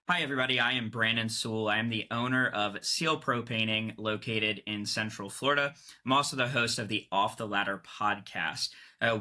Hi, everybody. I am Branden Sewell. I am the owner of Seal Pro Painting located in Central Florida. I'm also the host of the Off the Ladder podcast.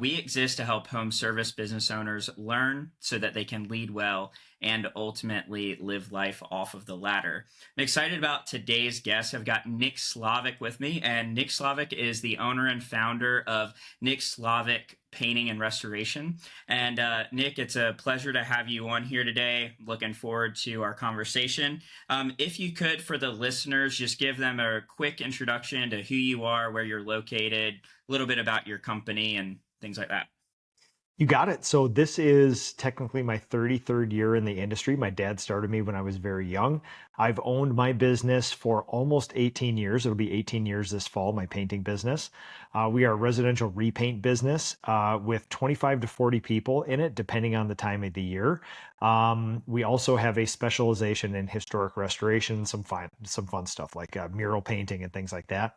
We exist to help home service business owners learn so that they can lead well and ultimately live life off of the ladder. I'm excited about today's guest. I've got Nick Slavik with me, and Nick Slavik is the owner and founder of Nick Slavik Painting and Restoration. And Nick, it's a pleasure to have you on here today. Looking forward to our conversation. If you could, for the listeners, just give them a quick introduction to who you are, where you're located, a little bit about your company, and things like that. You got it. So this is technically my 33rd year in the industry. My dad started me when I was very young. I've owned my business for almost 18 years. It'll be 18 years this fall, my painting business. We are a residential repaint business with 25 to 40 people in it, depending on the time of the year. We also have a specialization in historic restoration, some fun stuff like mural painting and things like that.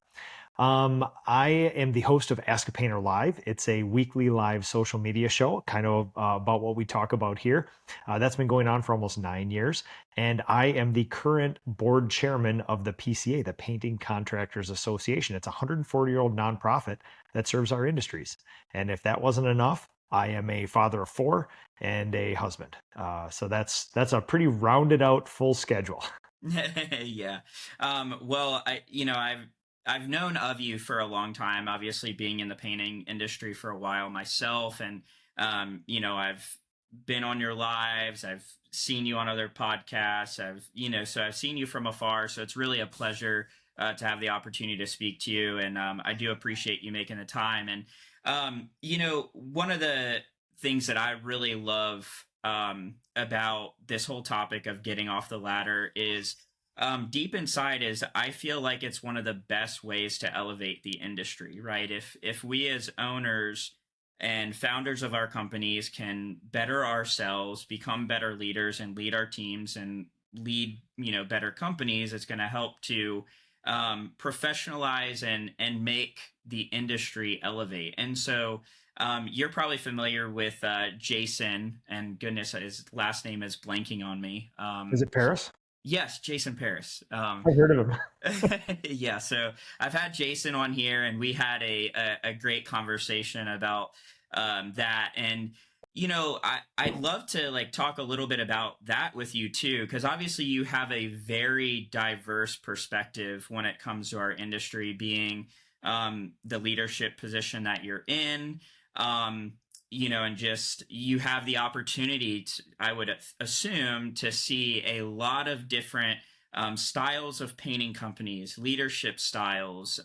I am the host of Ask a Painter Live. It's a weekly live social media show, kind of about what we talk about here. That's been going on for almost 9 years. And I am the current board chairman of the PCA, the Painting Contractors Association. It's a 140-year-old nonprofit that serves our industries. And if that wasn't enough, I am a father of four and a husband. So that's a pretty rounded out full schedule. Yeah. Well, I've known of you for a long time, obviously being in the painting industry for a while myself. And, I've been on your lives. I've seen you on other podcasts. So I've seen you from afar. So it's really a pleasure to have the opportunity to speak to you. And I do appreciate you making the time. And, one of the things that I really love about this whole topic of getting off the ladder is deep inside is I feel like it's one of the best ways to elevate the industry, right? If we as owners and founders of our companies can better ourselves, become better leaders, and lead our teams and lead better companies, it's going to help to professionalize and make the industry elevate. And so you're probably familiar with Jason, and goodness, his last name is blanking on me. Is it Paris? Yes, Jason Paris. I heard of him. Yeah, so I've had Jason on here, and we had a great conversation about that. And I'd love to like talk a little bit about that with you too, because obviously you have a very diverse perspective when it comes to our industry, being the leadership position that you're in. Um, and just you have the opportunity to, I would assume, to see a lot of different styles of painting companies, leadership styles,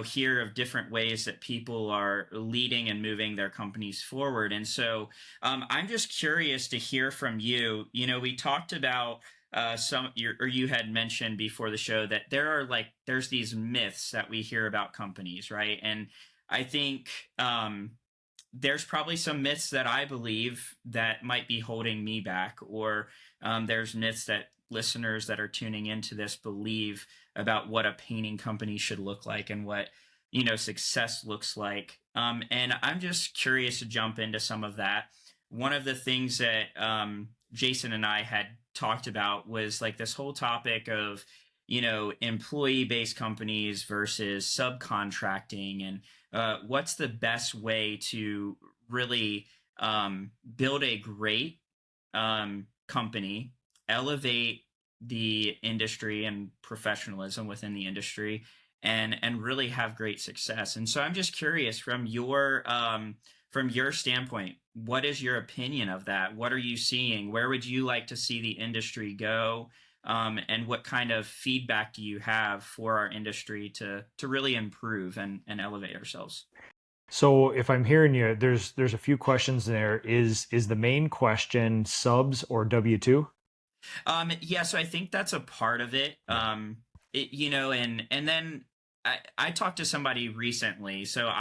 hear of different ways that people are leading and moving their companies forward. And so I'm just curious to hear from you. We talked about you had mentioned before the show that there's these myths that we hear about companies, right? And I think there's probably some myths that I believe that might be holding me back, or there's myths that listeners that are tuning into this believe about what a painting company should look like and what success looks like. And I'm just curious to jump into some of that. One of the things that Jason and I had talked about was like this whole topic of employee-based companies versus subcontracting, and what's the best way to really build a great company, elevate the industry and professionalism within the industry, and really have great success. And so I'm just curious from your standpoint, what is your opinion of that? What are you seeing? Where would you like to see the industry go? And what kind of feedback do you have for our industry to really improve and elevate ourselves? So if I'm hearing you, there's a few questions there. Is the main question subs or W-2? Yeah, so I think that's a part of it. And then I talked to somebody recently, so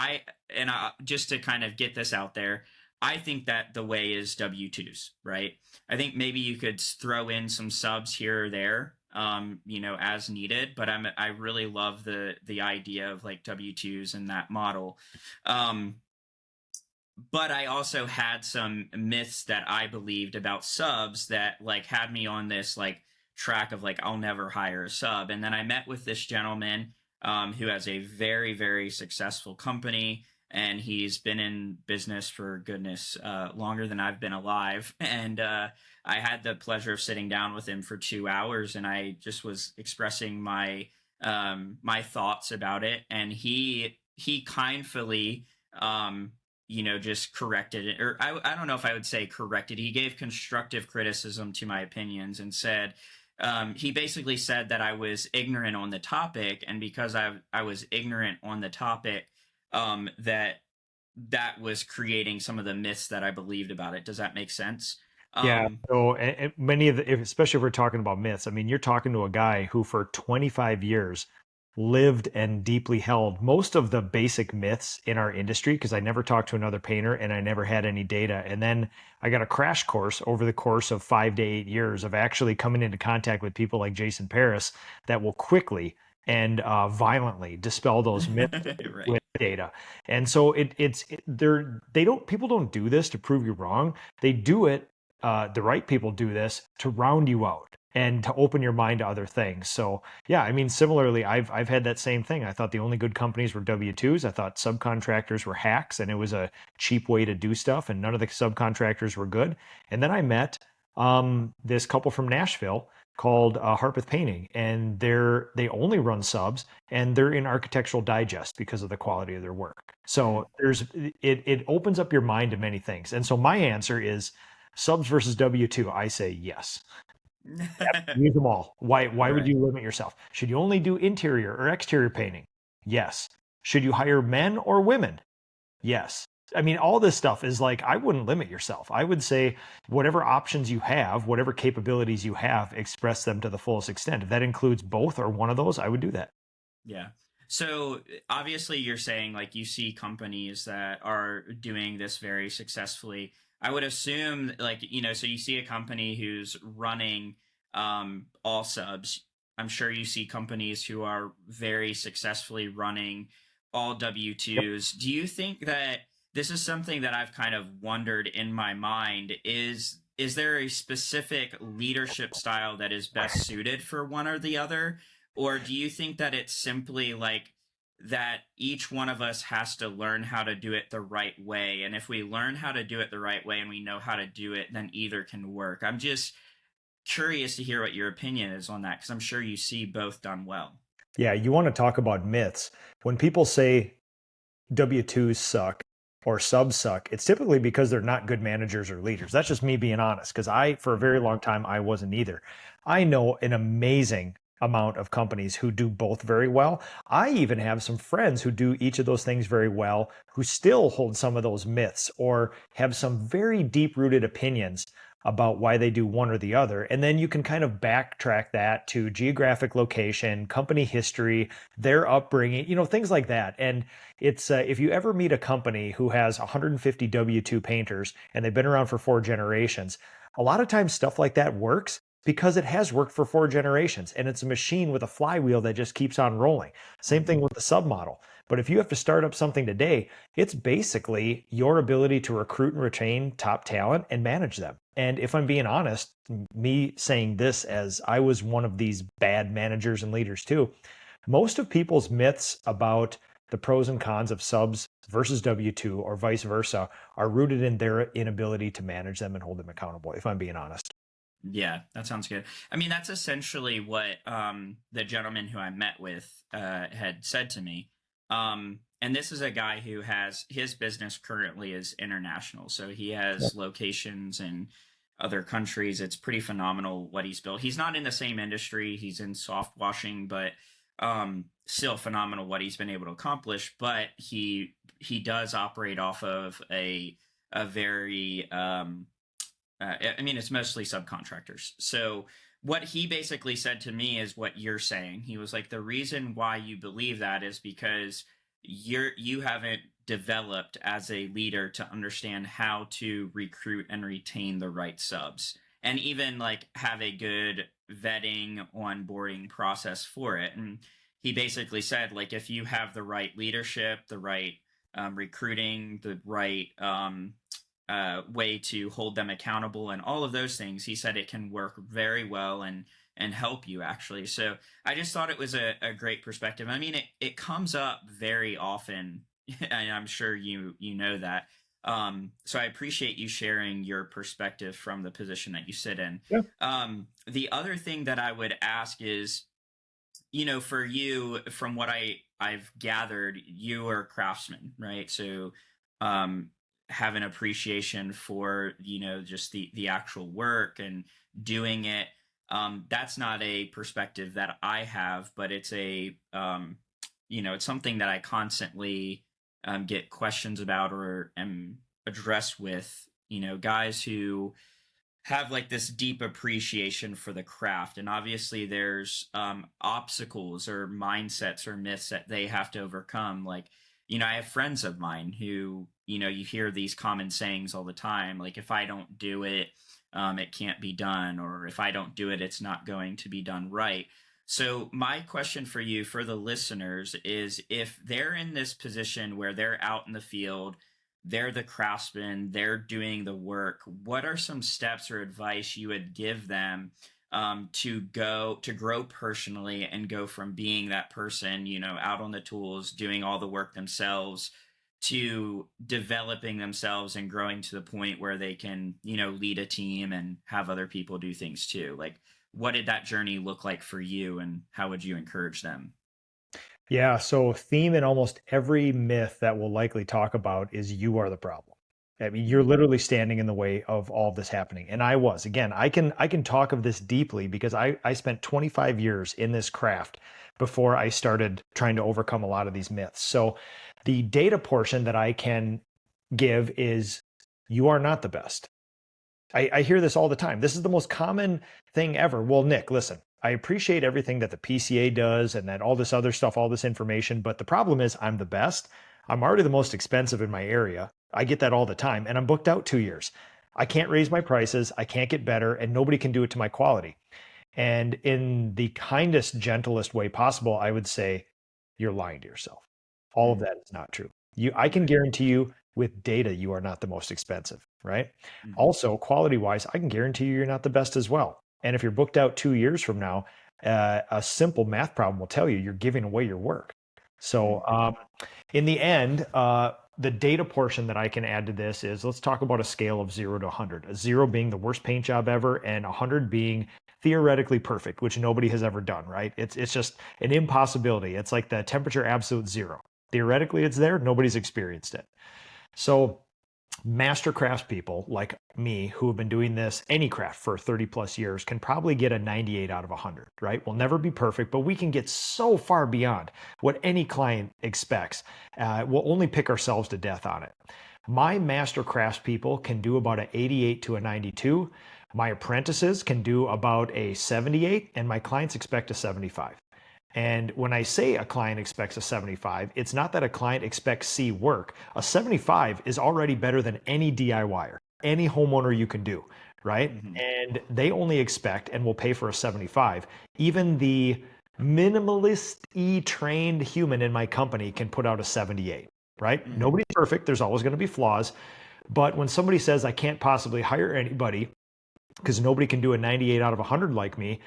just to kind of get this out there, I think that the way is W-2s, right? I think maybe you could throw in some subs here or there, as needed, but I really love the idea of like W-2s and that model. Um, but I also had some myths that I believed about subs that like had me on this like track of like I'll never hire a sub. And then I met with this gentleman who has a very very successful company, and he's been in business for goodness longer than I've been alive. And I had the pleasure of sitting down with him for 2 hours, and I just was expressing my thoughts about it, and he kindly just corrected it, or I don't know if I would say corrected. He gave constructive criticism to my opinions and said, he basically said that I was ignorant on the topic, and because I was ignorant on the topic, that was creating some of the myths that I believed about it. Does that make sense? Yeah. Um, So and many of the, especially if we're talking about myths, I mean, you're talking to a guy who for 25 years lived and deeply held most of the basic myths in our industry because I never talked to another painter and I never had any data. And then I got a crash course over the course of 5 to 8 years of actually coming into contact with people like Jason Paris that will quickly and violently dispel those myths right. with data. And so they don't people don't do this to prove you wrong. They do it the right people do this to round you out and to open your mind to other things. So yeah, I mean, similarly, I've had that same thing. I thought the only good companies were W-2s. I thought subcontractors were hacks, and it was a cheap way to do stuff, and none of the subcontractors were good. And then I met this couple from Nashville called Harpeth Painting, and they only run subs, and they're in Architectural Digest because of the quality of their work. Mm. So it opens up your mind to many things. And so my answer is subs versus W-2. I say yes. Use them all. Why would Right. you limit yourself? Should you only do interior or exterior painting? Yes. Should you hire men or women? Yes. I mean, all this stuff is like, I wouldn't limit yourself. I would say whatever options you have, whatever capabilities you have, express them to the fullest extent. If that includes both or one of those, I would do that. Yeah. So obviously you're saying like you see companies that are doing this very successfully. I would assume like, so you see a company who's running all subs. I'm sure you see companies who are very successfully running all Yep. W2s. Do you think that this is something that I've kind of wondered in my mind is there a specific leadership style that is best suited for one or the other? Or do you think that it's simply like that each one of us has to learn how to do it the right way? And if we learn how to do it the right way and we know how to do it, then either can work. I'm just curious to hear what your opinion is on that because I'm sure you see both done well. Yeah, you want to talk about myths. When people say W-2s suck or subs suck, it's typically because they're not good managers or leaders. That's just me being honest, because for a very long time, I wasn't either. I know an amazing amount of companies who do both very well. I even have some friends who do each of those things very well, who still hold some of those myths or have some very deep rooted opinions about why they do one or the other. And then you can kind of backtrack that to geographic location, company history, their upbringing, things like that. And it's if you ever meet a company who has 150 W-2 painters and they've been around for 4 generations, a lot of times stuff like that works because it has worked for 4 generations and it's a machine with a flywheel that just keeps on rolling. Same thing Mm-hmm. with the submodel. But if you have to start up something today, it's basically your ability to recruit and retain top talent and manage them. And if I'm being honest, me saying this as I was one of these bad managers and leaders too, most of people's myths about the pros and cons of subs versus W-2 or vice versa are rooted in their inability to manage them and hold them accountable, if I'm being honest. Yeah, that sounds good. I mean, that's essentially what the gentleman who I met with had said to me. And this is a guy who has his business currently is international. So he has locations in other countries. It's pretty phenomenal what he's built. He's not in the same industry, he's in soft washing, but still phenomenal what he's been able to accomplish. But he does operate off of a very I mean, it's mostly subcontractors. So what he basically said to me is what you're saying. He was like, the reason why you believe that is because you haven't developed as a leader to understand how to recruit and retain the right subs, and even like have a good vetting onboarding process for it. And he basically said like if you have the right leadership, the right recruiting, the right way to hold them accountable, and all of those things. He said it can work very well and help you actually. So I just thought it was a great perspective. I mean, it comes up very often, and I'm sure you know that. So I appreciate you sharing your perspective from the position that you sit in. Yeah. The other thing that I would ask is, you know, for you, from what I've gathered, you are a craftsman, right? So um have an appreciation for, you know, just the actual work and doing it. That's not a perspective that I have, but it's a you know, it's something that I constantly get questions about or am addressed with, you know, guys who have like this deep appreciation for the craft, and obviously there's obstacles or mindsets or myths that they have to overcome. Like, you know, I have friends of mine who, you know, you hear these common sayings all the time, like, if I don't do it, it can't be done, or if I don't do it, it's not going to be done right. So my question for you, for the listeners, is if they're in this position where they're out in the field, they're the craftsman, they're doing the work, what are some steps or advice you would give them to grow personally and go from being that person, you know, out on the tools doing all the work themselves, to developing themselves and growing to the point where they can, you know, lead a team and have other people do things too? Like, what did that journey look like for you, and how would you encourage them? Yeah, so theme in almost every myth that we'll likely talk about is you are the problem. I mean, you're Mm-hmm. literally standing in the way of all of this happening. And I was. Again, I can talk of this deeply because I spent 25 years in this craft before I started trying to overcome a lot of these myths. So the data portion that I can give is you are not the best. I hear this all the time. This is the most common thing ever. Well, Nick, listen, I appreciate everything that the PCA does and that all this other stuff, all this information, but the problem is I'm the best. I'm already the most expensive in my area. I get that all the time, and I'm booked out 2 years. I can't raise my prices. I can't get better, and nobody can do it to my quality. And in the kindest, gentlest way possible, I would say, you're lying to yourself. All of Mm-hmm. that is not true. I can Right. guarantee you with data, you are not the most expensive, right? Mm-hmm. Also, quality wise, I can guarantee you you're not the best as well. And if you're booked out 2 years from now, a simple math problem will tell you you're giving away your work. So, in the end, the data portion that I can add to this is, let's talk about a scale of 0 to 100. A 0 being the worst paint job ever, and 100 being theoretically perfect, which nobody has ever done, right? It's just an impossibility. It's like the temperature absolute zero. Theoretically, it's there. Nobody's experienced it. So master craftspeople like me who have been doing this, any craft, for 30 plus years can probably get a 98 out of 100, right? We'll never be perfect, but we can get so far beyond what any client expects. We'll only pick ourselves to death on it. My master craftspeople can do about an 88 to a 92. My apprentices can do about a 78, and my clients expect a 75. And when I say a client expects a 75, it's not that a client expects C work. A 75 is already better than any DIYer, any homeowner you can do, right? Mm-hmm. And they only expect and will pay for a 75. Even the minimalist trained human in my company can put out a 78, right? Mm-hmm. Nobody's perfect. There's always going to be flaws. But when somebody says I can't possibly hire anybody because nobody can do a 98 out of 100 like me,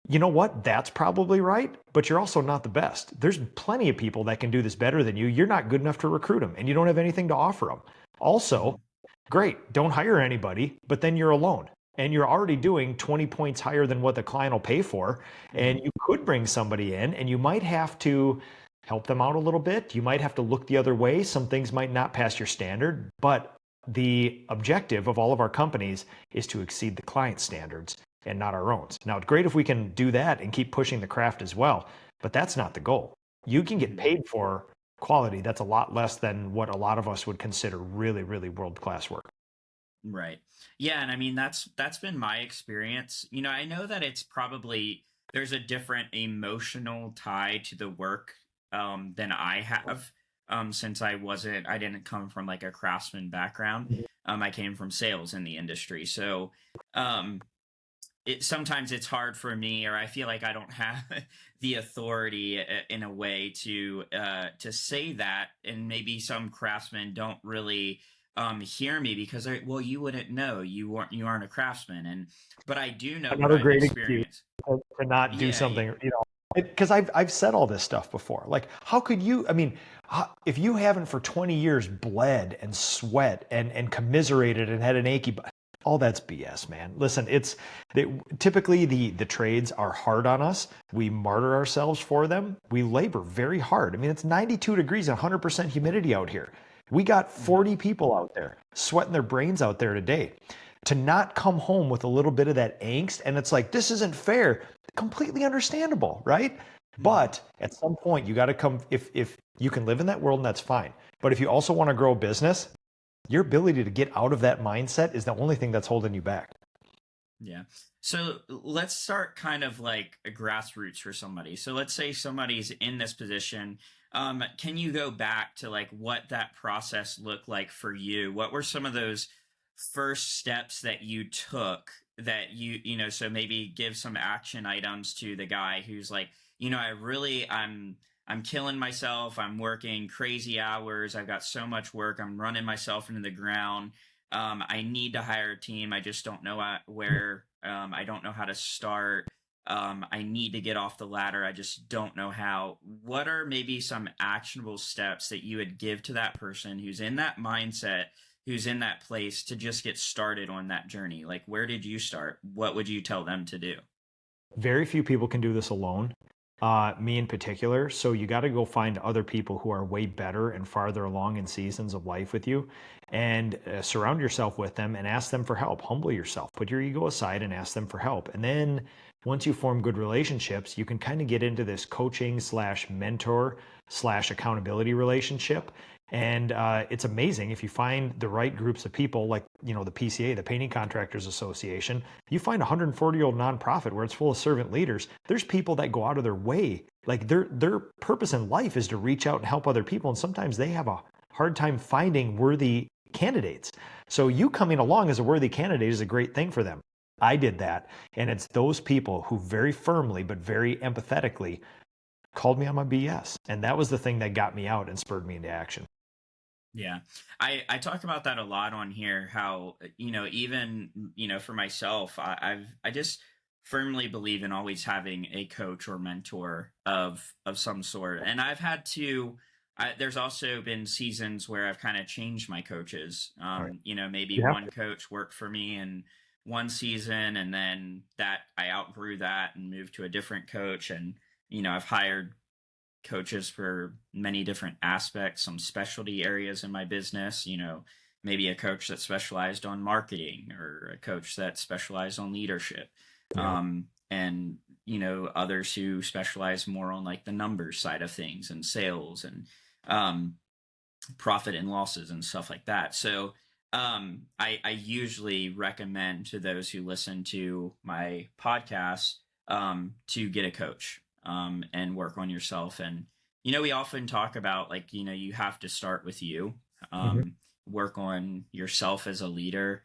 you know what? That's probably right, but you're also not the best. There's plenty of people that can do this better than you. You're not good enough to recruit them, and you don't have anything to offer them. Also, Mm-hmm. great, don't hire anybody, but then you're alone. And you're already doing 20 points higher than what the client will pay for. And Mm-hmm. you could bring somebody in, and you might have to help them out a little bit. You might have to look the other way. Some things might not pass your standard, but the objective of all of our companies is to exceed the client standards and not our own. Now, it's great if we can do that and keep pushing the craft as well, but that's not the goal. You can get Mm-hmm. paid for quality that's a lot less than what a lot of us would consider really, really world-class work. Right. Yeah, and I mean that's been my experience. You know, I know that it's probably there's a different emotional tie to the work than I have, since I didn't come from like a craftsman background. I came from sales in the industry. So, um sometimes it's hard for me, or I feel like I don't have the authority in a way to say that, and maybe some craftsmen don't really hear me because well, you wouldn't know, you aren't a craftsman, and but I do know what Another I've great excuse experienced. to not do Yeah, something, yeah. because I've said all this stuff before. Like, how could you? I mean, if you haven't for 20 years bled and sweat and commiserated and had an achy, all that's BS, man. Listen, typically the trades are hard on us. We martyr ourselves for them. We labor very hard. I mean, it's 92 degrees and 100% humidity out here. We got Mhm. 40 people out there sweating their brains out there today. To not come home with a little bit of that angst, and it's like, this isn't fair. Completely understandable, right? Mhm. But at some point, you got to come. If you can live in that world, and that's fine. But if you also want to grow a business, your ability to get out of that mindset is the only thing that's holding you back. Yeah. So let's start kind of like a grassroots for somebody. So let's say somebody's in this position. Can you go back to like what that process looked like for you? What were some of those first steps that you took that so maybe give some action items to the guy who's like, I'm killing myself. I'm working crazy hours. I've got so much work. I'm running myself into the ground. I need to hire a team. I just don't know where. I don't know how to start. I need to get off the ladder. I just don't know how. What are maybe some actionable steps that you would give to that person who's in that mindset, who's in that place to just get started on that journey? Like, where did you start? What would you tell them to do? Very few people can do this alone. Me in particular. So you got to go find other people who are way better and farther along in seasons of life with you, and surround yourself with them and ask them for help. Humble yourself. Put your ego aside and ask them for help. And then once you form good relationships, you can kind of get into this coaching slash mentor slash accountability relationship. And it's amazing if you find the right groups of people, like the PCA, the Painting Contractors Association. You find a 140-year-old nonprofit where it's full of servant leaders. There's people that go out of their way. Like their purpose in life is to reach out and help other people, and sometimes they have a hard time finding worthy candidates. So you coming along as a worthy candidate is a great thing for them. I did that, and it's those people who very firmly but very empathetically called me on my BS, and that was the thing that got me out and spurred me into action. Yeah. I talk about that a lot on here, how, even, for myself, I just firmly believe in always having a coach or mentor of some sort. And I've had to, there's also been seasons where I've kind of changed my coaches. All right. Maybe You have one coach worked for me in one season, and then that I outgrew that and moved to a different coach. And, I've hired coaches for many different aspects, some specialty areas in my business, maybe a coach that specialized on marketing, or a coach that specialized on leadership. yeah. And, others who specialize more on like the numbers side of things and sales and um, profit and losses and stuff like that. So I usually recommend to those who listen to my podcast to get a coach and work on yourself. And, we often talk about like, you have to start with you, Mhm. work on yourself as a leader.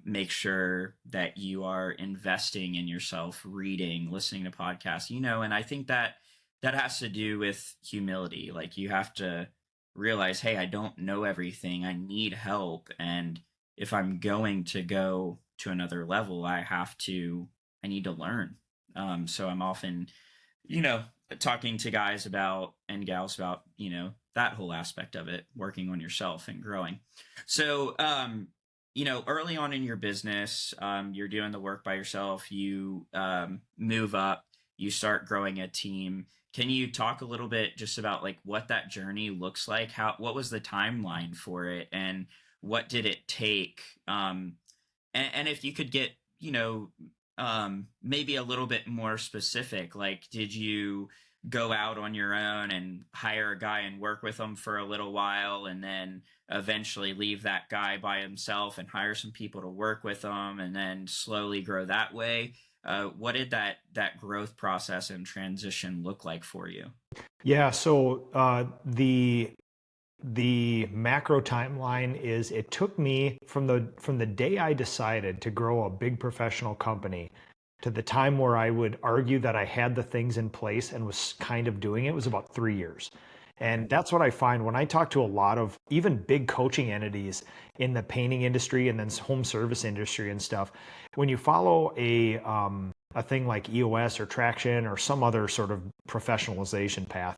Make sure that you are investing in yourself, reading, listening to podcasts, and I think that that has to do with humility. Like, you have to realize, hey, I don't know everything. I need help. And if I'm going to go to another level, I need to learn. So I'm often, you know, talking to guys about and gals about, that whole aspect of it, working on yourself and growing. So, early on in your business, you're doing the work by yourself, you move up, you start growing a team. Can you talk a little bit just about like what that journey looks like? What was the timeline for it, and what did it take? And if you could get, maybe a little bit more specific, like, did you go out on your own and hire a guy and work with him for a little while, and then eventually leave that guy by himself and hire some people to work with him, and then slowly grow that way? What did that growth process and transition look like for you? Yeah. So the macro timeline is, it took me from the day I decided to grow a big professional company. to the time where I would argue that I had the things in place and was kind of doing it was about 3 years. And that's what I find when I talk to a lot of even big coaching entities in the painting industry and then home service industry and stuff. When you follow a thing like EOS or Traction or some other sort of professionalization path,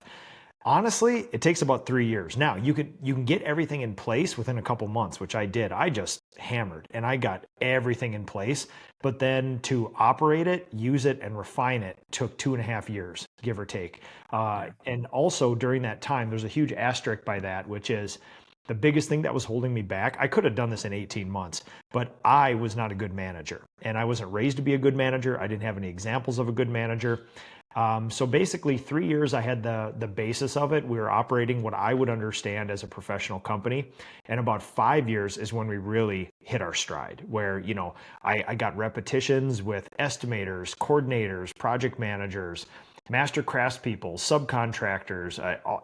honestly, it takes about 3 years. Now you can get everything in place within a couple months, which I did. I just hammered and I got everything in place. But then to operate it, use it, and refine it took 2.5 years, give or take. And also during that time, there's a huge asterisk by that, which is the biggest thing that was holding me back. I could have done this in 18 months, but I was not a good manager. And I wasn't raised to be a good manager. I didn't have any examples of a good manager. So basically 3 years, I had the basis of it. We were operating what I would understand as a professional company. And about 5 years is when we really hit our stride, where, I got repetitions with estimators, coordinators, project managers, master craftspeople, subcontractors,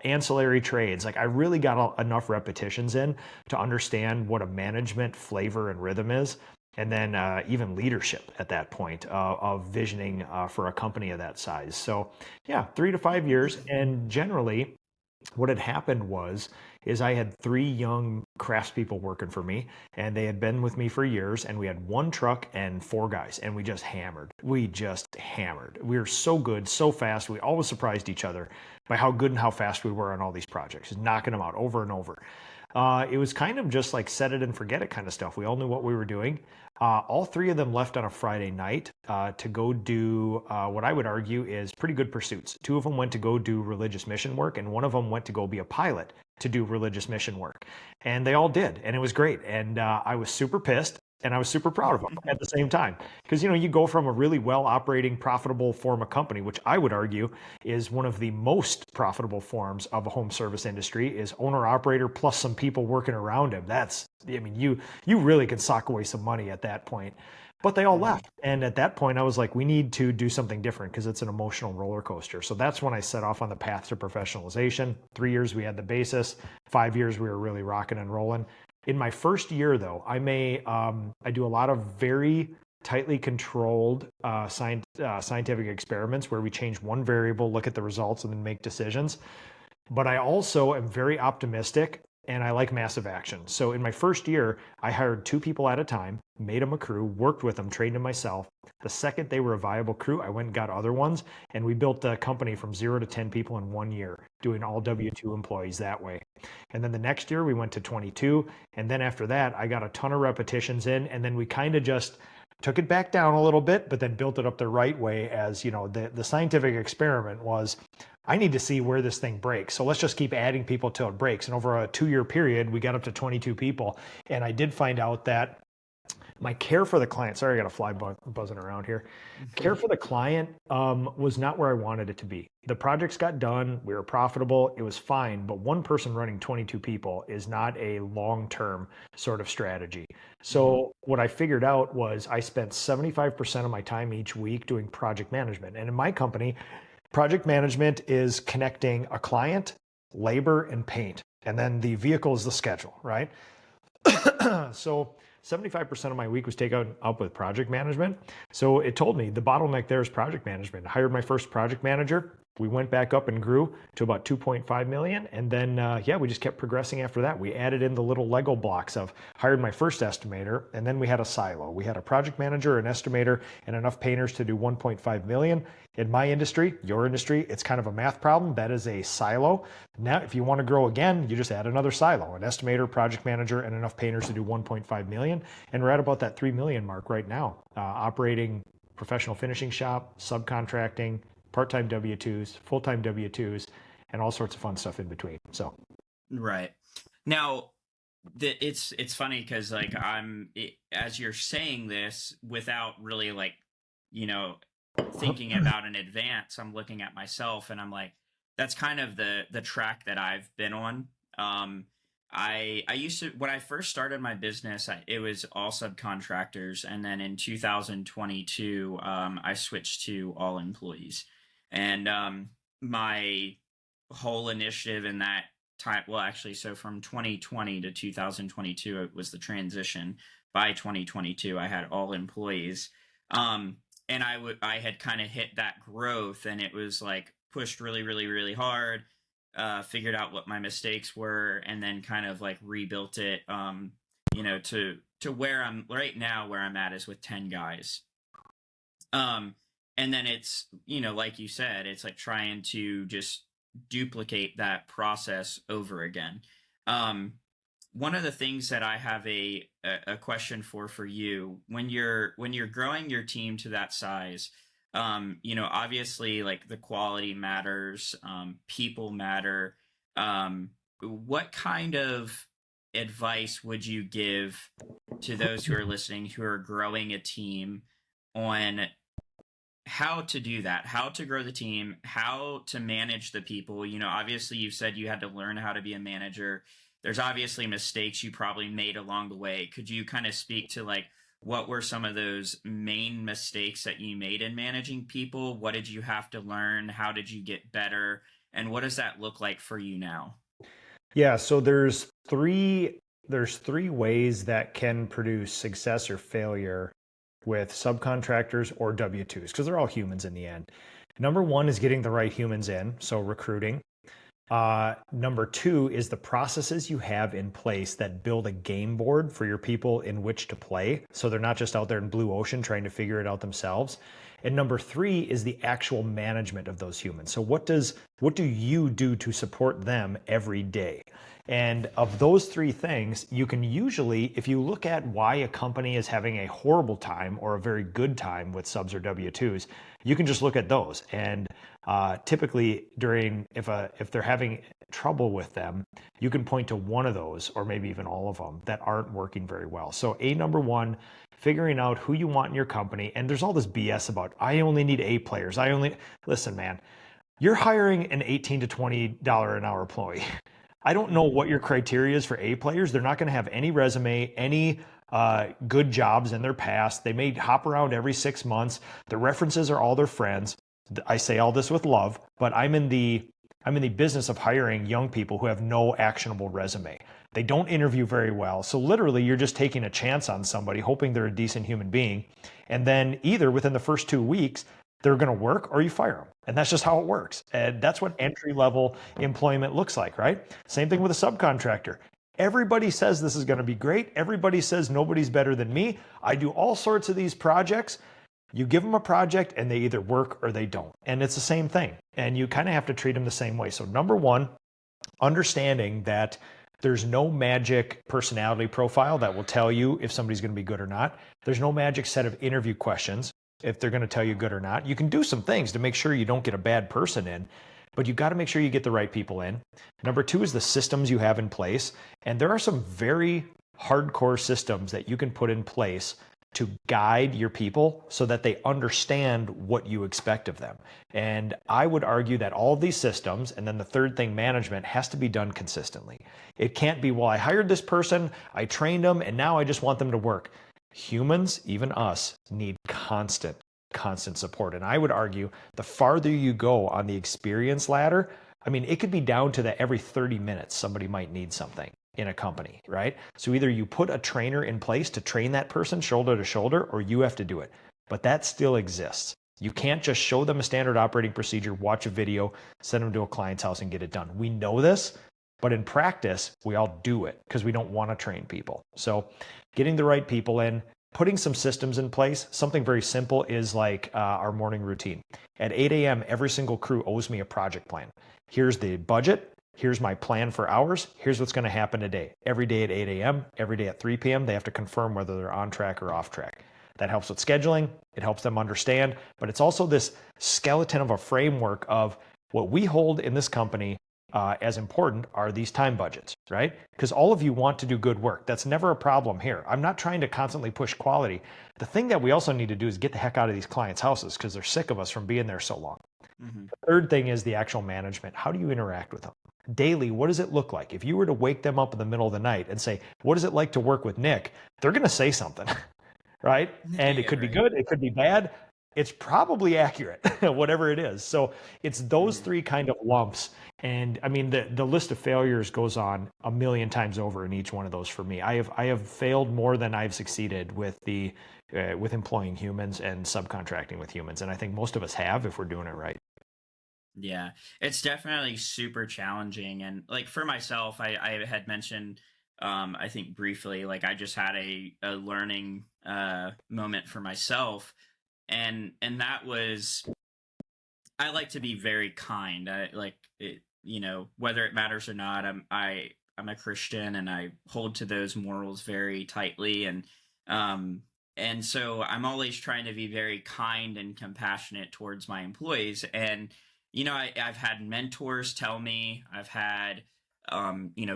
ancillary trades. Like I really got enough repetitions in to understand what a management flavor and rhythm is. And then even leadership at that point of visioning for a company of that size. So yeah, 3 to 5 years. And generally what had happened is I had 3 young craftspeople working for me, and they had been with me for years, and we had 1 truck and 4 guys, and we just hammered. We were so good, so fast. We always surprised each other by how good and how fast we were on all these projects, just knocking them out over and over. It was kind of just like set it and forget it kind of stuff. We all knew what we were doing. All 3 of them left on a Friday night to go do what I would argue is pretty good pursuits. 2 of them went to go do religious mission work, and 1 of them went to go be a pilot to do religious mission work. And they all did, and it was great. And I was super pissed. And I was super proud of them at the same time. Because, you go from a really well operating, profitable form of company, which I would argue is one of the most profitable forms of a home service industry, is owner operator plus some people working around him. You really can sock away some money at that point. But they all left. And at that point, I was like, we need to do something different because it's an emotional roller coaster. So that's when I set off on the path to professionalization. 3 years, we had the basis. 5 years, we were really rocking and rolling. In my first year, though, I do a lot of very tightly controlled scientific experiments where we change one variable, look at the results, and then make decisions. But I also am very optimistic and I like massive action. So in my first year, I hired 2 people at a time, made them a crew, worked with them, trained them myself. The second they were a viable crew, I went and got other ones, and we built a company from 0 to 10 people in 1 year, doing all W-2 employees that way. And then the next year we went to 22. And then after that, I got a ton of repetitions in, and then we kind of just took it back down a little bit, but then built it up the right way. As the scientific experiment was, I need to see where this thing breaks. So let's just keep adding people till it breaks. And over a 2-year period, we got up to 22 people. And I did find out that my care for the client, sorry, I got a fly buzzing around here. Care for the client was not where I wanted it to be. The projects got done. We were profitable. It was fine. But one person running 22 people is not a long-term sort of strategy. So what I figured out was I spent 75% of my time each week doing project management. And in my company, project management is connecting a client, labor, and paint. And then the vehicle is the schedule, right? So 75% of my week was taken up with project management. So it told me the bottleneck there is project management. I hired my first project manager. We went back up and grew to about 2.5 million. And then, we just kept progressing after that. We added in the little Lego blocks of hired my first estimator. And then we had a silo. We had a project manager, an estimator, and enough painters to do 1.5 million. In my industry, your industry, it's kind of a math problem. That is a silo. Now, if you want to grow again, you just add another silo, an estimator, project manager, and enough painters to do 1.5 million. And we're at about that 3 million mark right now, operating professional finishing shop, subcontracting, part-time W-2s, full-time W-2s, and all sorts of fun stuff in between. So, right now, it's funny because as you're saying this without really thinking about in advance, I'm looking at myself and I'm like, that's kind of the track that I've been on. I used to, when I first started my business, it was all subcontractors, and then in 2022, I switched to all employees. And my whole initiative in that time, well, actually, so from 2020 to 2022, it was the transition. By 2022, I had all employees. and I had kind of hit that growth, and it was like pushed really, really, really hard, figured out what my mistakes were, and then kind of like rebuilt it, to where I'm right now. Where I'm at is with 10 guys. um and then it's, like you said, it's like trying to just duplicate that process over again. um One of the things that I have a question for you, when you're growing your team to that size, obviously, like, the quality matters, people matter. What kind of advice would you give to those who are listening who are growing a team on how to do that, how to grow the team, how to manage the people? Obviously, you said you had to learn how to be a manager. There's obviously mistakes you probably made along the way. Could you kind of speak to, like, what were some of those main mistakes that you made in managing people? What did you have to learn? How did you get better? And what does that look like for you now? Yeah, so there's three ways that can produce success or failure with subcontractors or W-2s, because they're all humans in the end. Number one is getting the right humans in, so recruiting. Number two is the processes you have in place that build a game board for your people in which to play, so they're not just out there in blue ocean trying to figure it out themselves. And number three is the actual management of those humans. So what do you do to support them every day? And of those three things, you can usually, if you look at why a company is having a horrible time or a very good time with subs or W-2s, you can just look at those. And typically, if they're having trouble with them, you can point to one of those, or maybe even all of them, that aren't working very well. So number one, figuring out who you want in your company. And there's all this BS about, I only need A players. Listen, man, you're hiring an $18 to $20 an hour employee. I don't know what your criteria is for A players. They're not going to have any resume, any good jobs in their past. They may hop around every 6 months. The references are all their friends. I say all this with love, but I'm in the business of hiring young people who have no actionable resume. They don't interview very well. So literally, you're just taking a chance on somebody, hoping they're a decent human being. And then either within the first 2 weeks, they're going to work, or you fire them. And that's just how it works. And that's what entry level employment looks like, right? Same thing with a subcontractor. Everybody says this is going to be great. Everybody says nobody's better than me. I do all sorts of these projects. You give them a project and they either work or they don't. And it's the same thing. And you kind of have to treat them the same way. So number one, understanding that there's no magic personality profile that will tell you if somebody's going to be good or not. There's no magic set of interview questions if they're going to tell you good or not. You can do some things to make sure you don't get a bad person in, but you got to make sure you get the right people in. Number two is the systems you have in place. And there are some very hardcore systems that you can put in place to guide your people so that they understand what you expect of them. And I would argue that all of these systems, and then the third thing, management, has to be done consistently. It can't be, well, I hired this person, I trained them, and now I just want them to work. Humans, even us, need constant support. And I would argue the farther you go on the experience ladder, I mean, it could be down to that every 30 minutes somebody might need something in a company, right? So either you put a trainer in place to train that person shoulder to shoulder, or you have to do it. But that still exists. You can't just show them a standard operating procedure, watch a video, send them to a client's house and get it done. We know this, but in practice, we all do it because we don't want to train people. So getting the right people in, putting some systems in place. Something very simple is like our morning routine. At 8 a.m., every single crew owes me a project plan. Here's the budget. Here's my plan for hours. Here's what's going to happen today. Every day at 8 a.m., every day at 3 p.m., they have to confirm whether they're on track or off track. That helps with scheduling. It helps them understand. But it's also this skeleton of a framework of what we hold in this company as important are these time budgets, right? Because all of you want to do good work. That's never a problem here. I'm not trying to constantly push quality. The thing that we also need to do is get the heck out of these clients' houses because they're sick of us from being there so long. Mm-hmm. The third thing is the actual management. How do you interact with them? Daily, what does it look like? If you were to wake them up in the middle of the night and say, what is it like to work with Nick? They're going to say something, right? And it could be good, it could be bad. It's probably accurate, whatever it is. So it's those three kind of lumps. And I mean, the list of failures goes on a million times over in each one of those for me. I have failed more than I've succeeded with the with employing humans and subcontracting with humans. And I think most of us have if we're doing it right. Yeah, it's definitely super challenging. And like for myself, I had mentioned, I think briefly, like I just had a learning moment for myself. And that was, I like to be very kind. I like it, whether it matters or not. I'm a Christian and I hold to those morals very tightly. Um, and so I'm always trying to be very kind and compassionate towards my employees. And I've had mentors tell me, I've had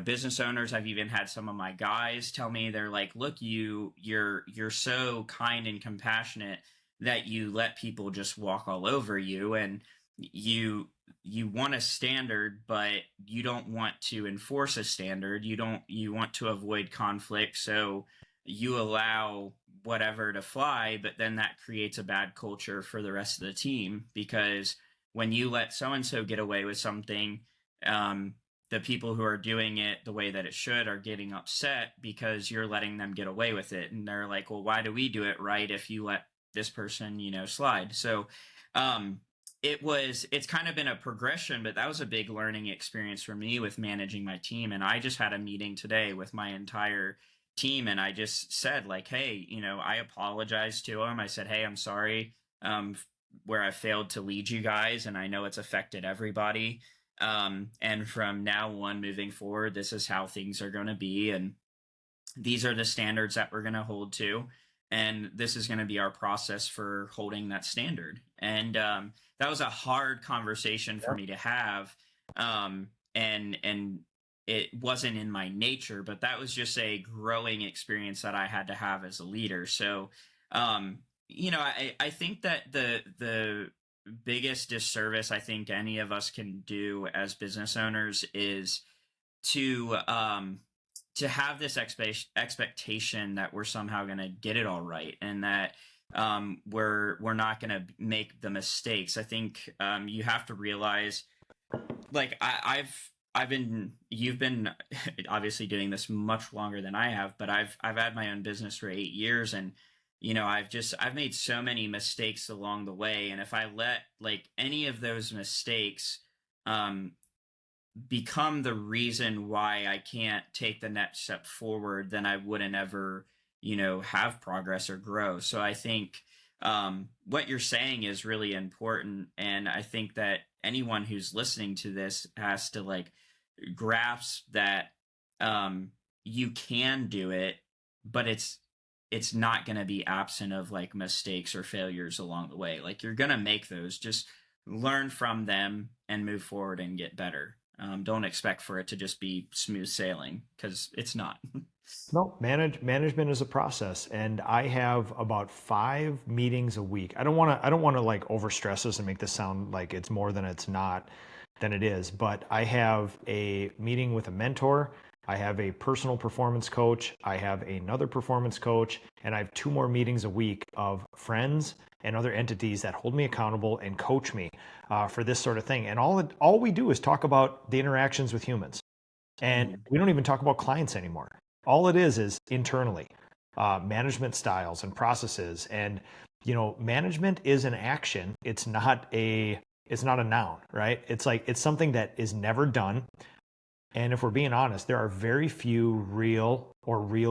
business owners, I've even had some of my guys tell me, they're like, look, you're so kind and compassionate that you let people just walk all over you, and you want a standard, but you don't want to enforce a standard. You want to avoid conflict, so you allow whatever to fly, but then that creates a bad culture for the rest of the team, because when you let so and so get away with something, the people who are doing it the way that it should are getting upset because you're letting them get away with it, and they're like, well, why do we do it right if you let this person slide? So um it's kind of been a progression, but that was a big learning experience for me with managing my team. And I just had a meeting today with my entire team, and I just said, like, hey, I apologized to them. I said, hey, I'm sorry, where I failed to lead you guys, and I know it's affected everybody. And from now on moving forward, this is how things are going to be, and these are the standards that we're going to hold to, and this is going to be our process for holding that standard. And that was a hard conversation for me to have. And it wasn't in my nature, but that was just a growing experience that I had to have as a leader. So I think that the biggest disservice I think any of us can do as business owners is to have this expectation that we're somehow going to get it all right, and that we're not going to make the mistakes. I think you have to realize, like, I've been you've been obviously doing this much longer than I have, but I've had my own business for 8 years, and I've made so many mistakes along the way, and if I let like any of those mistakes um become the reason why I can't take the next step forward, then I wouldn't ever, have progress or grow. So I think what you're saying is really important. And I think that anyone who's listening to this has to like grasp that you can do it, but it's not going to be absent of like mistakes or failures along the way. Like, you're going to make those. Just learn from them and move forward and get better. Don't expect for it to just be smooth sailing, because it's not. No, management is a process, and I have about 5 meetings a week. I don't want to like overstress this and make this sound like it's more than it's not, than it is. But I have a meeting with a mentor. I have a personal performance coach. I have another performance coach, and I have 2 more meetings a week of friends and other entities that hold me accountable and coach me for this sort of thing. And all we do is talk about the interactions with humans. And Mhm. we don't even talk about clients anymore. All it is internally, management styles and processes. And, management is an action. It's not a noun, right? It's like, it's something that is never done. And if we're being honest, there are very few real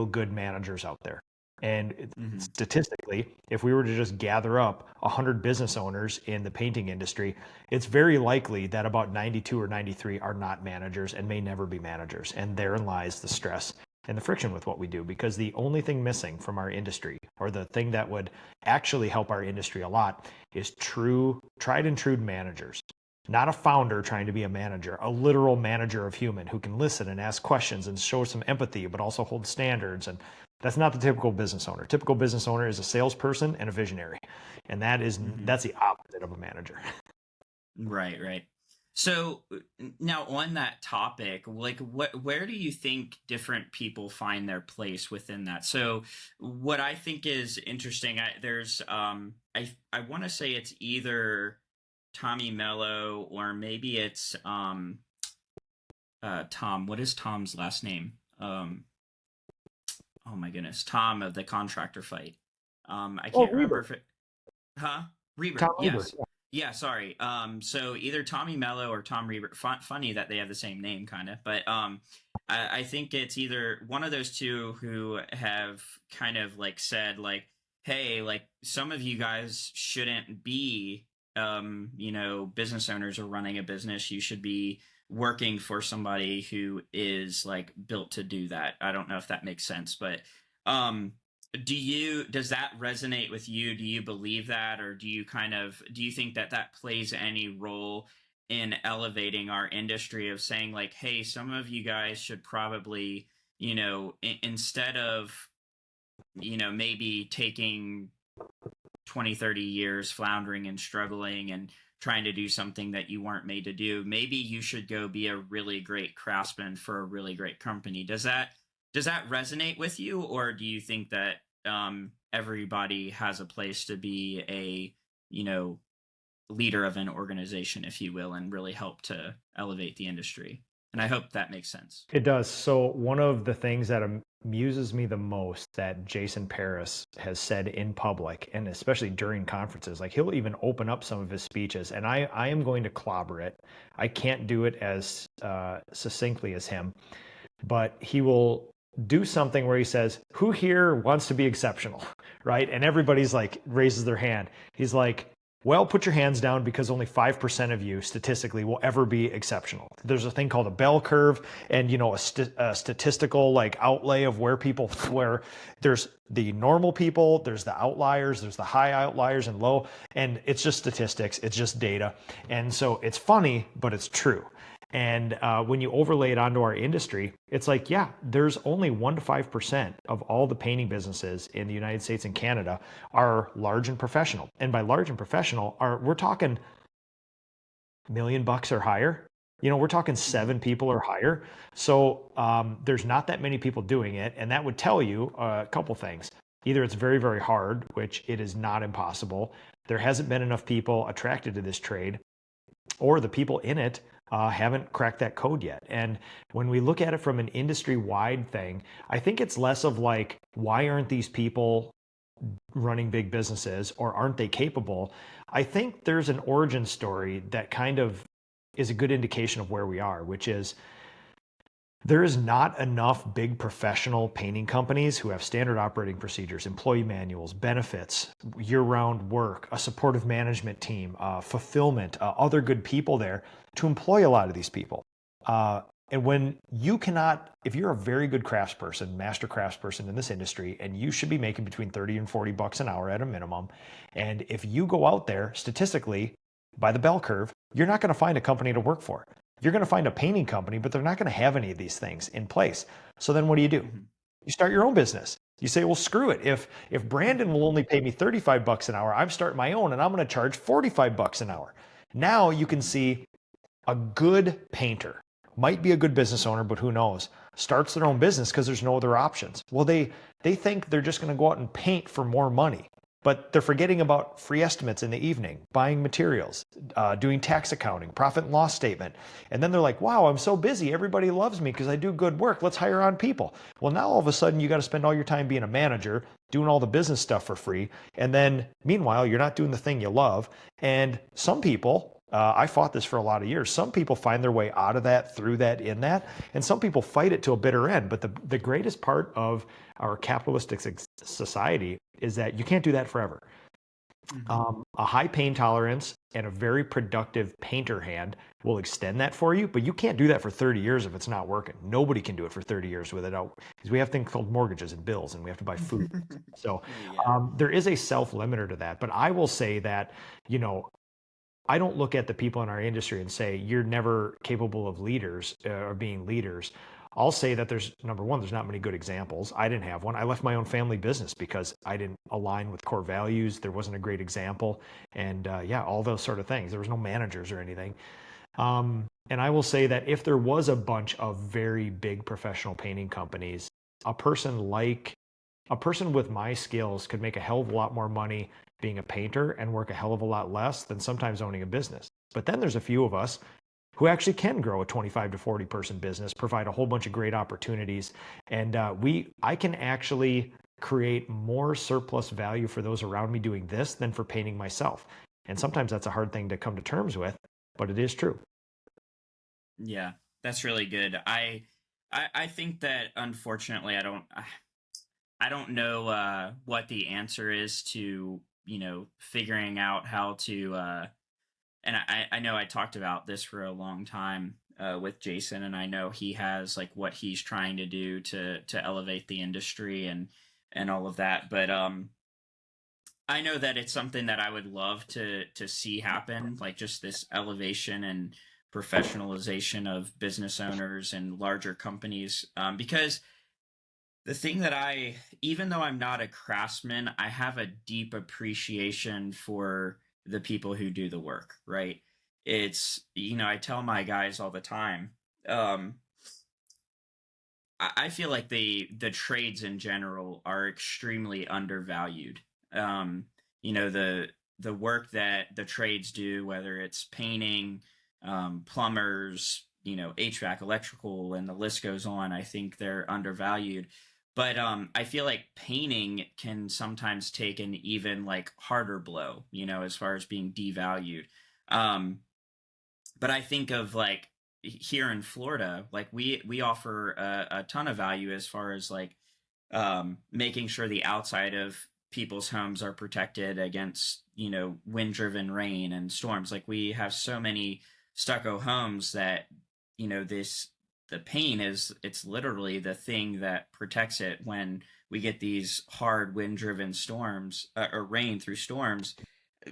good managers out there. And Mhm. statistically, if we were to just gather up 100 business owners in the painting industry, it's very likely that about 92 or 93 are not managers and may never be managers. And therein lies the stress and the friction with what we do, because the only thing missing from our industry, or the thing that would actually help our industry a lot, is tried and true managers. Not a founder trying to be a manager, a literal manager of human who can listen and ask questions and show some empathy, but also hold standards. And that's not the typical business owner. Typical business owner is a salesperson and a visionary. And Mhm. that's the opposite of a manager. Right, right. So now on that topic, like, where do you think different people find their place within that? So what I think is interesting, I want to say it's either Tommy Mello, or maybe it's Tom. What is Tom's last name? Oh my goodness, Tom of the contractor fight. I Oh, can't remember Reber, if it, huh? Reber, Tom Reber. yes. Yeah, sorry. So either Tommy Mello or Tom Reber. Funny that they have the same name, kind of. But I think it's either one of those two who have kind of like said like, hey, like some of you guys shouldn't be, business owners or running a business. You should be working for somebody who is like built to do that. I don't know if that makes sense, but um does that resonate with you? Do you believe that, or do you think that that plays any role in elevating our industry of saying like, hey, some of you guys should probably, instead of, maybe taking 20, 30 years floundering and struggling and trying to do something that you weren't made to do, maybe you should go be a really great craftsman for a really great company. Does that resonate with you, or do you think that everybody has a place to be a, you know leader of an organization, if you will, and really help to elevate the industry? And I hope that makes sense. It does. So one of the things that amuses me the most that Jason Paris has said in public, and especially during conferences, like he'll even open up some of his speeches, and I am going to clobber it. I can't do it as succinctly as him, but he will do something where he says, "Who here wants to be exceptional?" Right? And everybody's like raises their hand. He's like, well, put your hands down because only 5% of you statistically will ever be exceptional. There's a thing called a bell curve and, a statistical like outlay of where there's the normal people, there's the outliers, there's the high outliers and low, and it's just statistics, it's just data. And so it's funny, but it's true. And when you overlay it onto our industry, it's like, yeah, there's only 1 to 5% of all the painting businesses in the United States and Canada are large and professional. And by large and professional, we're talking $1 million or higher. We're talking Mm-hmm. 7 people or higher. So there's not that many people doing it. And that would tell you a couple things. Either it's very, very hard, which it is not impossible. There hasn't been enough people attracted to this trade, or the people in it haven't cracked that code yet. And when we look at it from an industry-wide thing, I think it's less of like, why aren't these people running big businesses, or aren't they capable? I think there's an origin story that kind of is a good indication of where we are, which is there is not enough big professional painting companies who have standard operating procedures, employee manuals, benefits, year-round work, a supportive management team, fulfillment, other good people there to employ a lot of these people. And when you cannot, if you're a very good craftsperson, master craftsperson in this industry, and you should be making between 30 and 40 bucks an hour at a minimum, and if you go out there statistically by the bell curve, you're not going to find a company to work for. You're going to find a painting company, but they're not going to have any of these things in place. So then what do? Mm-hmm. You start your own business. You say, well, screw it. If Branden will only pay me 35 bucks an hour, I'm starting my own and I'm going to charge 45 bucks an hour. Now you can see a good painter, might be a good business owner, but who knows, starts their own business because there's no other options. Well, they think they're just going to go out and paint for more money, but they're forgetting about free estimates in the evening, buying materials, doing tax accounting, profit and loss statement. And then they're like, wow, I'm so busy. Everybody loves me because I do good work. Let's hire on people. Well, now all of a sudden you got to spend all your time being a manager, doing all the business stuff for free. And then meanwhile, you're not doing the thing you love. And some people, I fought this for a lot of years. Some people find their way out of that, through that, in that, and some people fight it to a bitter end. But the greatest part of our capitalistic society is that you can't do that forever. Mm-hmm. A high pain tolerance and a very productive painter hand will extend that for you, but you can't do that for 30 years if it's not working. Nobody can do it for 30 years without, because we have things called mortgages and bills, and we have to buy food. So Yeah. there is a self-limiter to that. But I will say that, you know, I don't look at the people in our industry and say, you're never capable of leaders or being leaders. I'll say that there's, number one, there's not many good examples. I didn't have one. I left my own family business because I didn't align with core values. There wasn't a great example. And yeah, all those sort of things. There was no managers or anything. And I will say that if there was a bunch of very big professional painting companies, a person with my skills could make a hell of a lot more money being a painter and work a hell of a lot less than sometimes owning a business. But then there's a few of us who actually can grow a 25 to 40 person business, provide a whole bunch of great opportunities. And I can actually create more surplus value for those around me doing this than for painting myself. And sometimes that's a hard thing to come to terms with, but it is true. Yeah, that's really good. I think that unfortunately I don't know what the answer is to, you know, figuring out how to and I know I talked about this for a long time with Jason, and I know he has like what he's trying to do to elevate the industry and all of that. But I know that it's something that I would love to see happen, like just this elevation and professionalization of business owners and larger companies. Because the thing that even though I'm not a craftsman, I have a deep appreciation for the people who do the work, right? It's, you know, I tell my guys all the time, um, I feel like the trades in general are extremely undervalued. Um, you know, the work that the trades do, whether it's painting, plumbers, you know, HVAC, electrical, and the list goes on. I think they're undervalued. But I feel like painting can sometimes take an even like harder blow, you know, as far as being devalued. Um, but I think of like here in Florida, like we offer a ton of value as far as like making sure the outside of people's homes are protected against, you know, wind driven rain and storms. Like we have so many stucco homes that, you know, the paint is, it's literally the thing that protects it when we get these hard wind driven storms or rain through storms.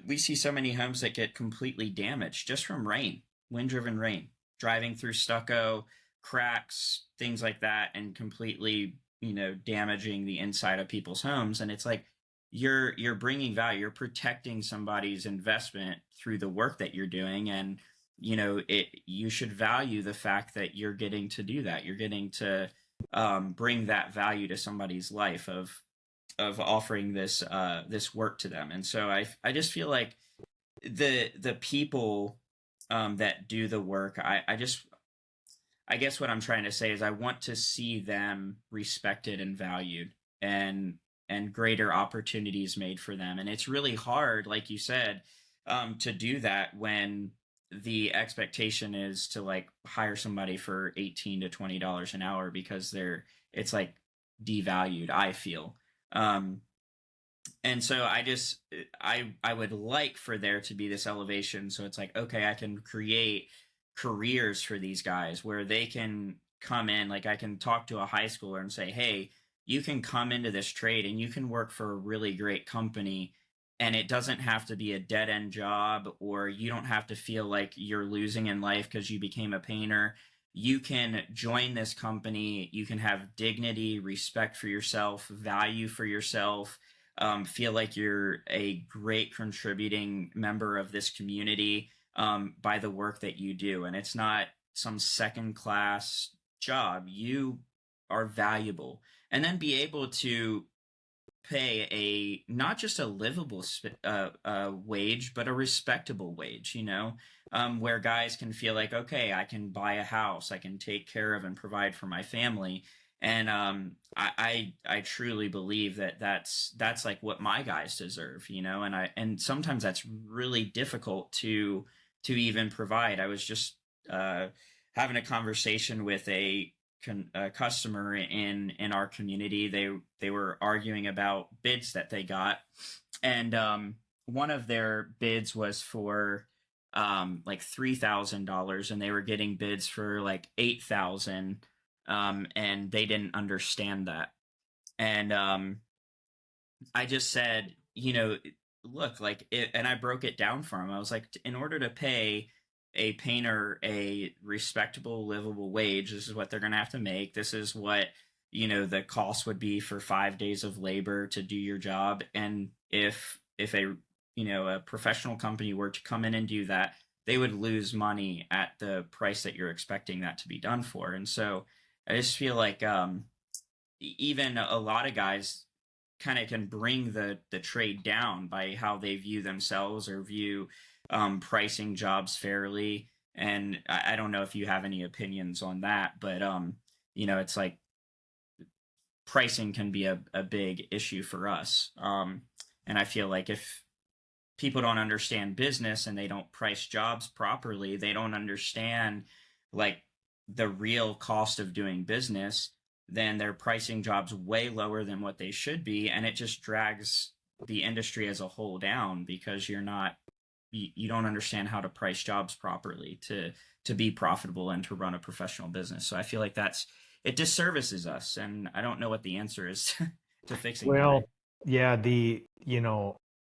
We see so many homes that get completely damaged just from rain, wind driven rain, driving through stucco, cracks, things like that, and completely, you know, damaging the inside of people's homes. And it's like you're bringing value, you're protecting somebody's investment through the work that you're doing. And you know, it, you should value the fact that you're getting to do that, you're getting to bring that value to somebody's life of offering this work to them. And so I just feel like the people that do the work, I guess what I'm trying to say is I want to see them respected and valued, and greater opportunities made for them. And it's really hard, like you said, to do that when the expectation is to like hire somebody for $18 to $20 an hour because it's like devalued, I feel. Um, and so I would like for there to be this elevation, so it's like, okay, I can create careers for these guys where they can come in, like I can talk to a high schooler and say, hey, you can come into this trade and you can work for a really great company, and it doesn't have to be a dead end job, or you don't have to feel like you're losing in life because you became a painter. You can join this company, you can have dignity, respect for yourself, value for yourself, feel like you're a great contributing member of this community by the work that you do. And it's not some second class job. You are valuable. And then be able to pay a not just a livable wage, but a respectable wage, you know, where guys can feel like, okay, I can buy a house, I can take care of and provide for my family. And I truly believe that that's like what my guys deserve, you know. And sometimes that's really difficult to even provide. I was just uh, having a conversation with a customer in our community. They were arguing about bids that they got, and one of their bids was for like $3,000, and they were getting bids for like 8,000, and they didn't understand that. And I just said, you know, look, like it, and I broke it down for him. I was like, in order to pay a painter a respectable, livable wage, this is what they're going to have to make. This is what, you know, the cost would be for 5 days of labor to do your job. And if a, you know, a professional company were to come in and do that, they would lose money at the price that you're expecting that to be done for. And so I just feel like even a lot of guys kind of can bring the trade down by how they view themselves or view pricing jobs fairly. And I don't know if you have any opinions on that, but you know, it's like pricing can be a big issue for us. And I feel like if people don't understand business and they don't price jobs properly, they don't understand like the real cost of doing business, then they're pricing jobs way lower than what they should be. And it just drags the industry as a whole down because you don't understand how to price jobs properly to be profitable and to run a professional business. So I feel like it disservices us, and I don't know what the answer is to fixing that. Well, yeah,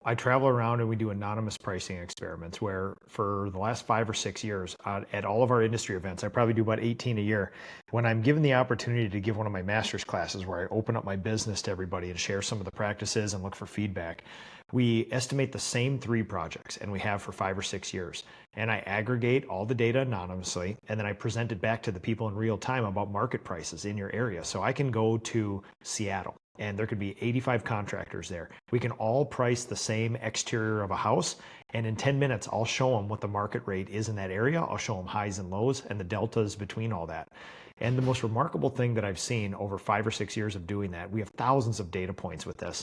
I travel around and we do anonymous pricing experiments where for the last 5 or 6 years at all of our industry events, I probably do about 18 a year. When I'm given the opportunity to give one of my master's classes where I open up my business to everybody and share some of the practices and look for feedback, we estimate the same 3 projects and we have for 5 or 6 years. And I aggregate all the data anonymously and then I present it back to the people in real time about market prices in your area. So I can go to Seattle and there could be 85 contractors there. We can all price the same exterior of a house. And in 10 minutes, I'll show them what the market rate is in that area. I'll show them highs and lows and the deltas between all that. And the most remarkable thing that I've seen over 5 or 6 years of doing that, we have thousands of data points with this.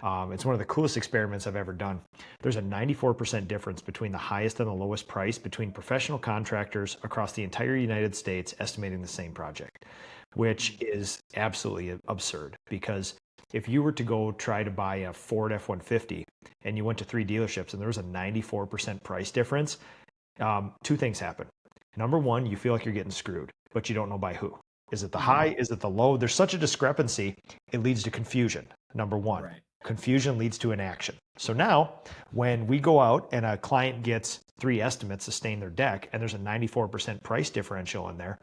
It's one of the coolest experiments I've ever done. There's a 94% difference between the highest and the lowest price between professional contractors across the entire United States estimating the same project, which is absolutely absurd because if you were to go try to buy a Ford F-150 and you went to 3 dealerships and there was a 94% price difference, 2 things happen. Number one, you feel like you're getting screwed, but you don't know by who. Is it the high? Is it the low? There's such a discrepancy. It leads to confusion. Number one. Right. Confusion leads to inaction. So now when we go out and a client gets 3 estimates to stain their deck and there's a 94% price differential in there,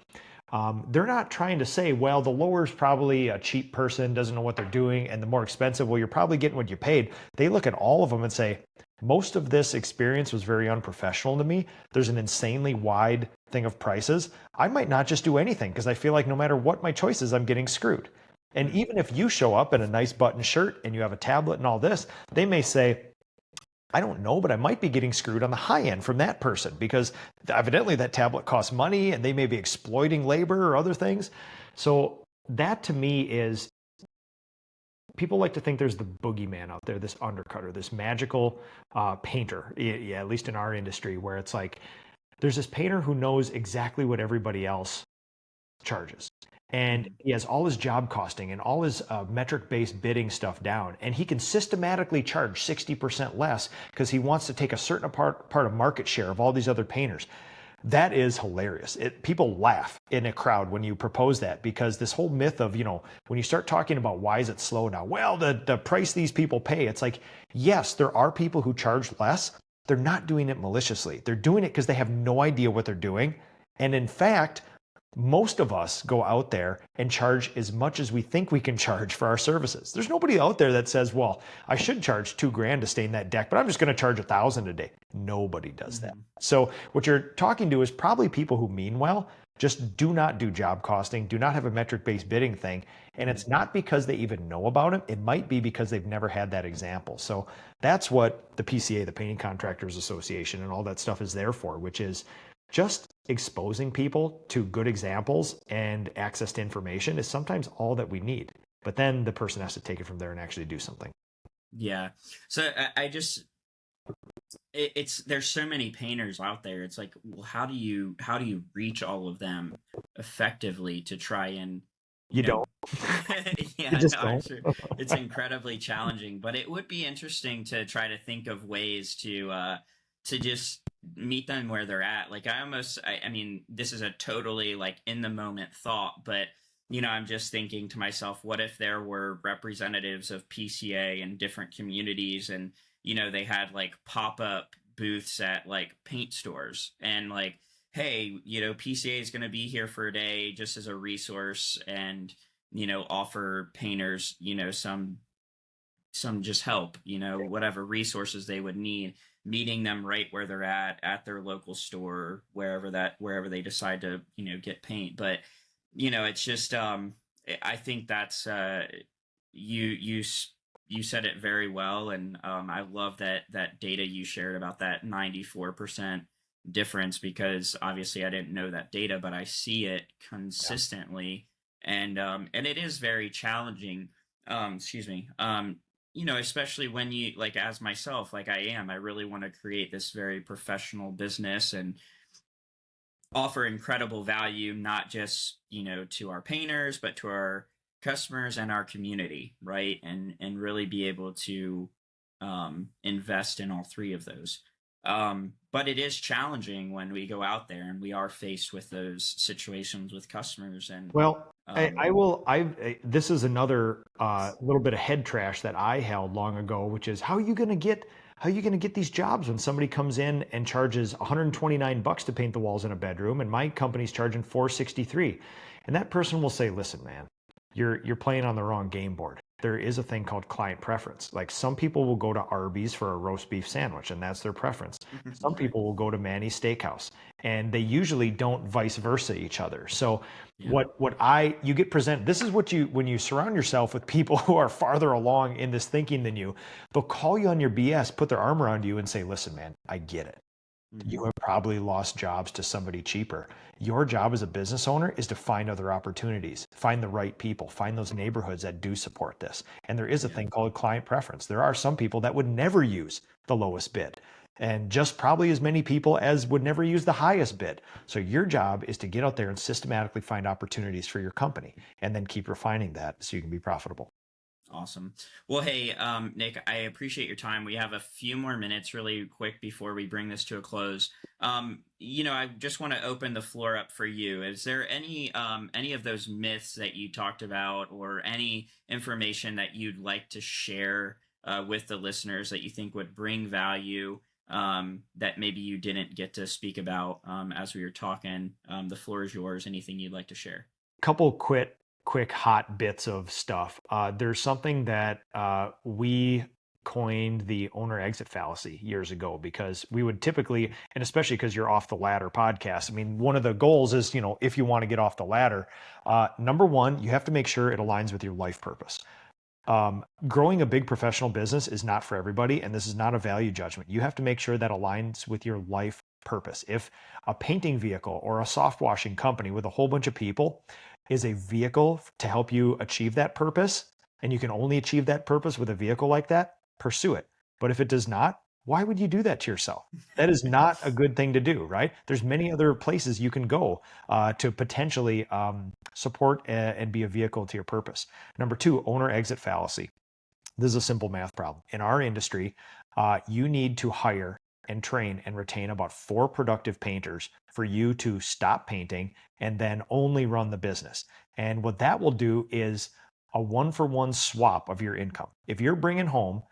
they're not trying to say, well, the lower is probably a cheap person, doesn't know what they're doing, and the more expensive, well, you're probably getting what you paid. They look at all of them and say, most of this experience was very unprofessional to me. There's an insanely wide thing of prices. I might not just do anything because I feel like no matter what my choice is, I'm getting screwed. And even if you show up in a nice button shirt and you have a tablet and all this, they may say, I don't know, but I might be getting screwed on the high end from that person because evidently that tablet costs money and they may be exploiting labor or other things. So that to me is, people like to think there's the boogeyman out there, this undercutter, this magical painter, yeah, at least in our industry, where it's like, there's this painter who knows exactly what everybody else charges. And he has all his job costing and all his metric-based bidding stuff down. And he can systematically charge 60% less because he wants to take a certain part of market share of all these other painters. That is hilarious. People laugh in a crowd when you propose that because this whole myth of, when you start talking about why is it slow now? Well, the price these people pay, it's like, yes, there are people who charge less. They're not doing it maliciously. They're doing it because they have no idea what they're doing. And in fact, most of us go out there and charge as much as we think we can charge for our services. There's nobody out there that says, well, I should charge $2,000 to stain that deck, but I'm just going to charge $1,000 a day. Nobody does that. So what you're talking to is probably people who mean well, just do not do job costing, do not have a metric-based bidding thing. And it's not because they even know about it. It might be because they've never had that example. So that's what the PCA, the Painting Contractors Association, and all that stuff is there for, which is just exposing people to good examples and access to information is sometimes all that we need. But then the person has to take it from there and actually do something. Yeah. So there's so many painters out there. It's like, well, how do you reach all of them effectively to try and you don't. Yeah, you just no, don't. I'm sure it's incredibly challenging, but it would be interesting to try to think of ways to just meet them where they're at. Like I mean, this is a totally like in the moment thought, but I'm just thinking to myself, what if there were representatives of PCA in different communities and, they had like pop-up booths at like paint stores and like, hey, PCA is going to be here for a day just as a resource and, offer painters, some just help, whatever resources they would need, meeting them right where they're at their local store, wherever they decide to, get paint. But, it's just, I think that's, you said it very well. And, I love that data you shared about that 94% difference, because obviously I didn't know that data, but I see it consistently. and it is very challenging. Excuse me. Especially when you, like, as myself, like I really want to create this very professional business and offer incredible value, not just, to our painters, but to our customers and our community, right? And really be able to invest in all three of those. But it is challenging when we go out there and we are faced with those situations with customers. And Well, um, I will. This is another little bit of head trash that I held long ago, which is how are you going to get these jobs when somebody comes in and charges 129 bucks to paint the walls in a bedroom, and my company's charging 463, and that person will say, "Listen, man, you're playing on the wrong game board. There is a thing called client preference. Like some people will go to Arby's for a roast beef sandwich, and that's their preference. Some right. people will go to Manny's Steakhouse, and they usually don't vice versa each other. So Yeah. you get presented, this is what you, when you surround yourself with people who are farther along in this thinking than you, they'll call you on your BS, put their arm around you and say, listen, man, I get it. Hmm. You have probably lost jobs to somebody cheaper. Your job as a business owner is to find other opportunities, find the right people, find those neighborhoods that do support this. And there is a Yeah. thing called client preference. There are some people that would never use the lowest bid, and just probably as many people as would never use the highest bid. So your job is to get out there and systematically find opportunities for your company and then keep refining that so you can be profitable. Awesome. Well, hey, Nick, I appreciate your time. We have a few more minutes really quick before we bring this to a close. I just want to open the floor up for you. Is there any of those myths that you talked about or any information that you'd like to share with the listeners that you think would bring value that maybe you didn't get to speak about as we were talking? The floor is yours. Anything you'd like to share? Couple quick hot bits of stuff. There's something that we coined the owner exit fallacy years ago because we would typically, and especially because you're off the ladder podcast. I mean, one of the goals is, if you want to get off the ladder, number one, you have to make sure it aligns with your life purpose. Growing a big professional business is not for everybody, and this is not a value judgment. You have to make sure that aligns with your life purpose. If a painting vehicle or a soft washing company with a whole bunch of people is a vehicle to help you achieve that purpose, and you can only achieve that purpose with a vehicle like that, pursue it. But if it does not, why would you do that to yourself? That is not a good thing to do, right? There's many other places you can go to potentially support and be a vehicle to your purpose. Number two, owner exit fallacy. This is a simple math problem. In our industry, you need to hire and train and retain about 4 productive painters for you to stop painting and then only run the business. And what that will do is a 1-for-1 swap of your income. If you're bringing home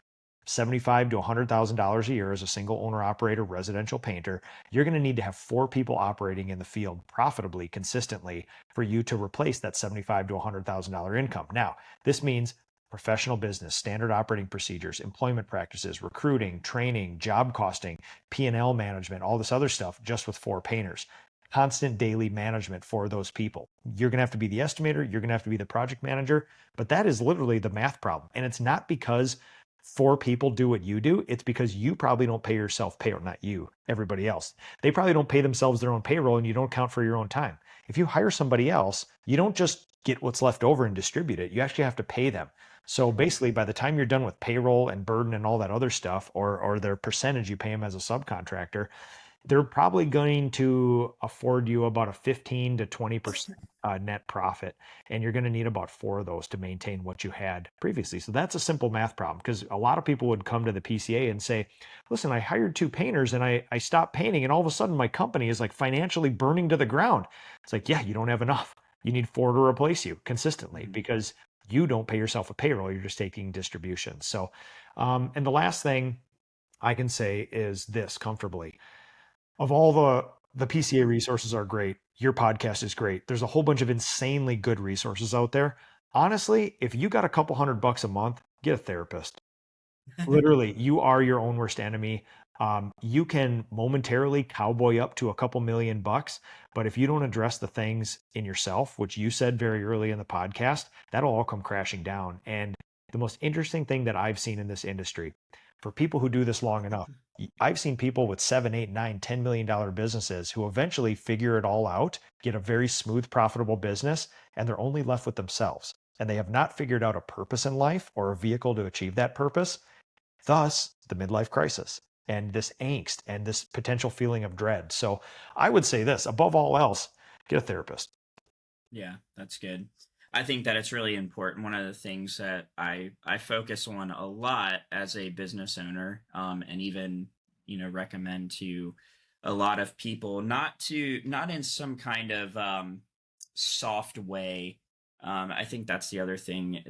$75,000 to $100,000 a year as a single owner operator residential painter, you're going to need to have 4 people operating in the field profitably, consistently for you to replace that $75,000 to $100,000 income. Now, this means professional business, standard operating procedures, employment practices, recruiting, training, job costing, P&L management, all this other stuff just with 4 painters. Constant daily management for those people. You're going to have to be the estimator, you're going to have to be the project manager, but that is literally the math problem. And it's not because 4 people do what you do. It's because you probably don't pay yourself payroll, not you, everybody else. They probably don't pay themselves their own payroll and you don't count for your own time. If you hire somebody else, you don't just get what's left over and distribute it. You actually have to pay them. So basically, by the time you're done with payroll and burden and all that other stuff, or their percentage you pay them as a subcontractor, they're probably going to afford you about a 15 to 20% net profit. And you're going to need about 4 of those to maintain what you had previously. So that's a simple math problem because a lot of people would come to the PCA and say, listen, I hired 2 painters and I stopped painting. And all of a sudden my company is like financially burning to the ground. It's like, yeah, you don't have enough. You need 4 to replace you consistently Mhm. because you don't pay yourself a payroll. You're just taking distribution. So, and the last thing I can say is this comfortably of all the PCA resources are great. Your podcast is great. There's a whole bunch of insanely good resources out there. Honestly, if you got a couple $100 a month, get a therapist. Literally, you are your own worst enemy. You can momentarily cowboy up to a couple $1,000,000, but if you don't address the things in yourself, which you said very early in the podcast, that'll all come crashing down. And the most interesting thing that I've seen in this industry, for people who do this long enough, I've seen people with 7, 8, 9, $10 million businesses who eventually figure it all out, get a very smooth, profitable business, and they're only left with themselves. And they have not figured out a purpose in life or a vehicle to achieve that purpose. Thus, the midlife crisis and this angst and this potential feeling of dread. So I would say this, above all else, get a therapist. Yeah, that's good. I think that it's really important. One of the things that I focus on a lot as a business owner, and even recommend to a lot of people, not in some kind of soft way. I think that's the other thing.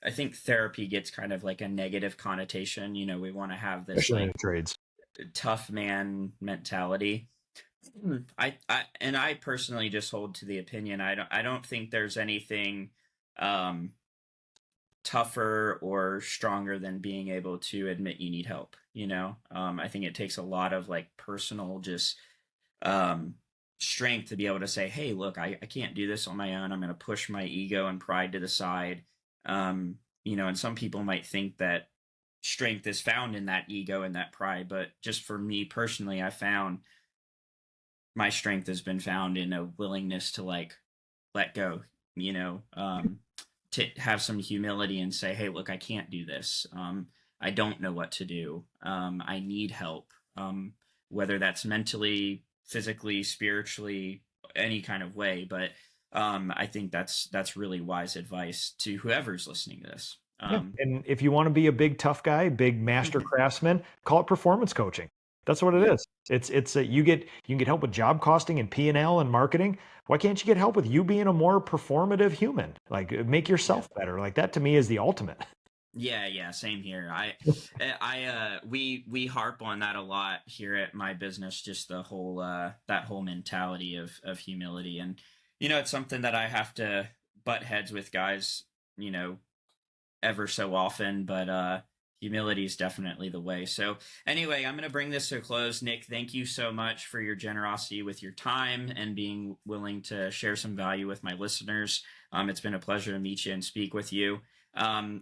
I think therapy gets kind of like a negative connotation. We want to have this Especially in like the trades. tough man mentality. I personally just hold to the opinion. I don't think there's anything um tougher or stronger than being able to admit you need help. I think it takes a lot of like personal just um strength to be able to say, hey, look, I can't do this on my own. I'm going to push my ego and pride to the side. And some people might think that strength is found in that ego and that pride, but just for me personally, I found my strength has been found in a willingness to like let go, you know, um, to have some humility and say, hey, look, I can't do this. I don't know what to do. I need help, whether that's mentally, physically, spiritually, any kind of way. But I think that's really wise advice to whoever's listening to this. Yeah. And if you want to be a big tough guy, big master craftsman, call it performance coaching. That's what it Yeah, is. It's you can get help with job costing and P&L and marketing. Why can't you get help with you being a more performative human? Like make yeah. yourself better. Like that to me is the ultimate. Yeah, same here. We harp on that a lot here at my business, just the whole that whole mentality of humility, and it's something that I have to butt heads with guys, you know, ever so often, but humility is definitely the way. So anyway, I'm going to bring this to a close. Nick, thank you so much for your generosity with your time and being willing to share some value with my listeners. It's been a pleasure to meet you and speak with you.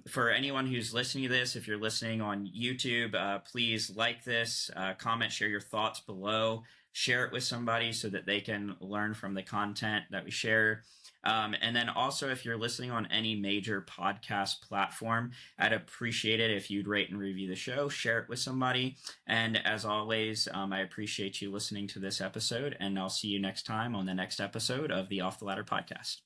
For anyone who's listening to this, if you're listening on YouTube, please like this, comment, share your thoughts below, share it with somebody so that they can learn from the content that we share. And then also, if you're listening on any major podcast platform, I'd appreciate it if you'd rate and review the show, share it with somebody. And as always, I appreciate you listening to this episode, and I'll see you next time on the next episode of the Off the Ladder podcast.